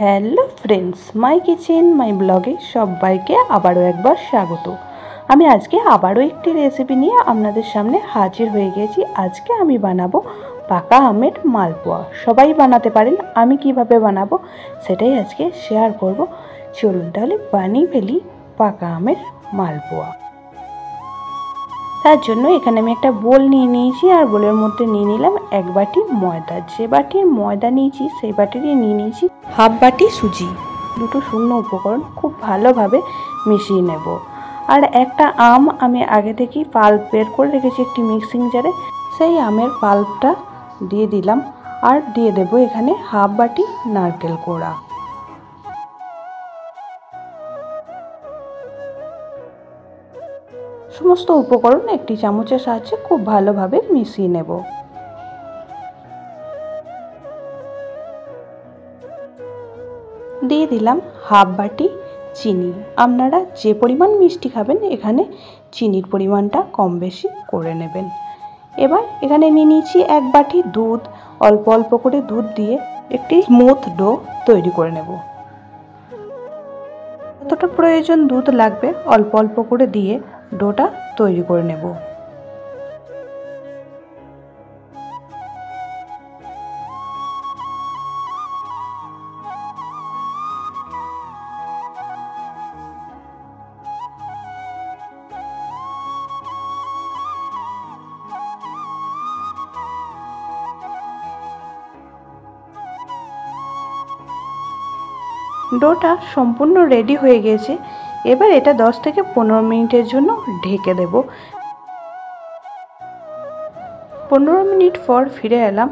Hello friends, মাই kitchen মাই ব্লগে সবাইকে আবারও একবার স্বাগত। আমি আজকে আবারও একটি রেসিপি নিয়ে আপনাদের সামনে হাজির হয়ে গেছি। আজকে আমি বানাবো পাকা আমের মালপোয়া। সবাই বানাতে পারেন, আমি কিভাবে বানাবো সেটাই আজকে শেয়ার করব। চলুন তাহলে বানিয়ে ফেলি পাকা আমের মালপোয়া। তার জন্য এখানে আমি একটা বোল নিয়ে নিয়েছি, আর বোলের মধ্যে নিয়ে নিলাম এক বাটি ময়দা। যে বাটির ময়দা নিয়েছি সেই বাটিরই নিয়ে নিয়েছি হাফ বাটি সুজি। দুটো শুকনো উপকরণ খুব ভালোভাবে মিশিয়ে নেব। আর একটা আম আমি আগে থেকেই পাল্প বের করে রেখেছি একটি মিক্সিং জারে, সেই আমের পাল্পটা দিয়ে দিলাম। আর দিয়ে দেব এখানে হাফ বাটি নারকেল কোড়া। সমস্ত উপকরণ একটি চামচের সাহায্যে খুব ভালোভাবে মিশিয়ে নেব। দিয়ে দিলাম হাফ বাটি চিনি। আপনারা যে পরিমাণ মিষ্টি খাবেন এখানে চিনির পরিমাণটা কম বেশি করে নেবেন। এবার এখানে নিয়ে নিয়েছি এক বাটি দুধ। অল্প অল্প করে দুধ দিয়ে একটি স্মুথ ডো তৈরি করে নেব। যতটা প্রয়োজন দুধ লাগবে অল্প অল্প করে দিয়ে ডোটা তৈরি করে নেব। ডোটা সম্পূর্ণ রেডি হয়ে গেছে। এবার এটা 10 থেকে 15 মিনিটের জন্য ঢেকে দেব। 15 মিনিট পর ফিরে এলাম,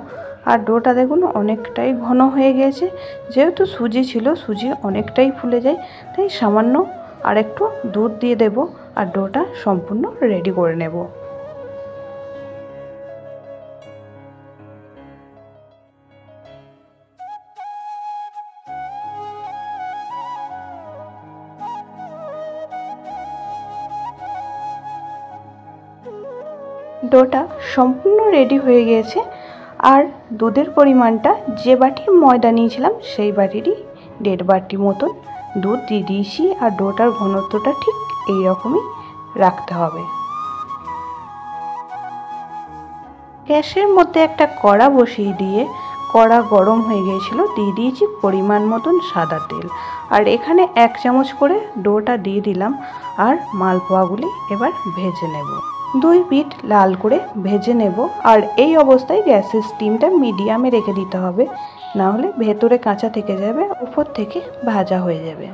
আর ডোটা দেখুন অনেকটাই ঘন হয়ে গেছে। যেহেতু সুজি ছিল, সুজি অনেকটাই ফুলে যায়, তাই সামান্য আর একটু দুধ দিয়ে দেব আর ডোটা সম্পূর্ণ রেডি করে নেব। ডোটা সম্পূর্ণ রেডি হয়ে গিয়েছে। আর দুধের পরিমাণটা যে বাটির ময়দা নিয়েছিলাম সেই বাটিরই 1.5 বাটি মতন দুধ দিয়ে দিয়েছি। আর ডোটার ঘনত্বটা ঠিক এই রকমই রাখতে হবে। গ্যাসের মধ্যে একটা কড়া বসিয়ে দিয়ে কড়া গরম হয়ে গিয়েছিল, দিয়ে দিয়েছি পরিমাণ মতন সাদা তেল। আর এখানে 1 চামচ করে ডোটা দিয়ে দিলাম। আর মালপোয়াগুলি এবার ভেজে নেব। 2 পিঠ লাল করে ভেজে নেব। আর এই অবস্থায় গ্যাসের স্টিমটা মিডিয়ামে রেখে দিতে হবে, না হলে ভেতরে কাঁচা থেকে যাবে, উপর থেকে ভাজা হয়ে যাবে।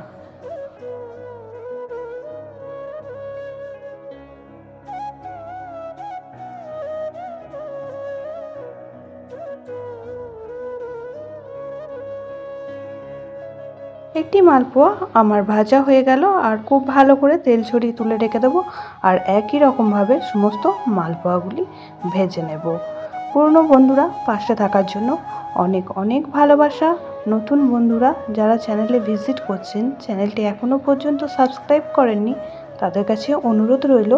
একটি মালপোয়া আমার ভাজা হয়ে গেল, আর খুব ভালো করে তেল ছড়িয়ে তুলে রেখে দেবো। আর একই রকমভাবে সমস্ত মালপোয়াগুলি ভেজে নেব। পুরনো বন্ধুরা পাশে থাকার জন্য অনেক অনেক ভালোবাসা। নতুন বন্ধুরা যারা চ্যানেলে ভিজিট করছেন, চ্যানেলটি এখনও পর্যন্ত সাবস্ক্রাইব করেননি, তাদের কাছে অনুরোধ রইল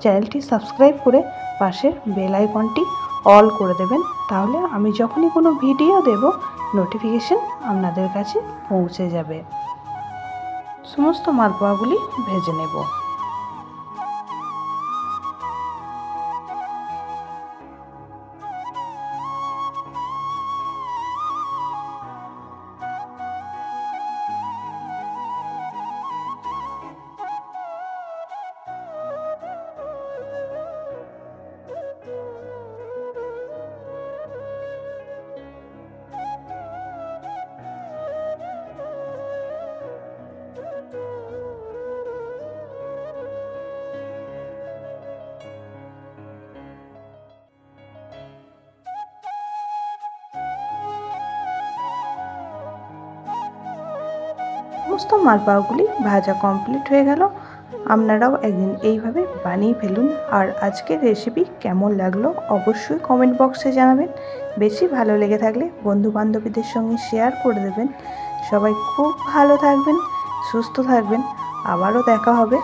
চ্যানেলটি সাবস্ক্রাইব করে পাশের বেল আইকনটি অল করে দেবেন। তাহলে আমি যখনই কোনো ভিডিও দেব নোটিফিকেশন আপনাদের কাছে পৌঁছে যাবে। সমস্ত মালপোয়াগুলি ভেজে নেব। সমস্ত মালপোয়াগুলি ভাজা কমপ্লিট হয়ে গেল। আপনারাও একদিন এইভাবে বানিয়ে ফেলুন। আর আজকের রেসিপি কেমন লাগলো অবশ্যই কমেন্ট বক্সে জানাবেন। বেশি ভালো লেগে থাকলে বন্ধু বান্ধবীদের সঙ্গে শেয়ার করে দেবেন। সবাই খুব ভালো থাকবেন, সুস্থ থাকবেন। আবারও দেখা হবে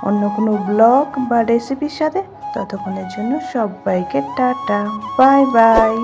অন্য কোনো ব্লগ বা রেসিপির সাথে। ততক্ষণের জন্য সবাইকে টাটা, বাই বাই।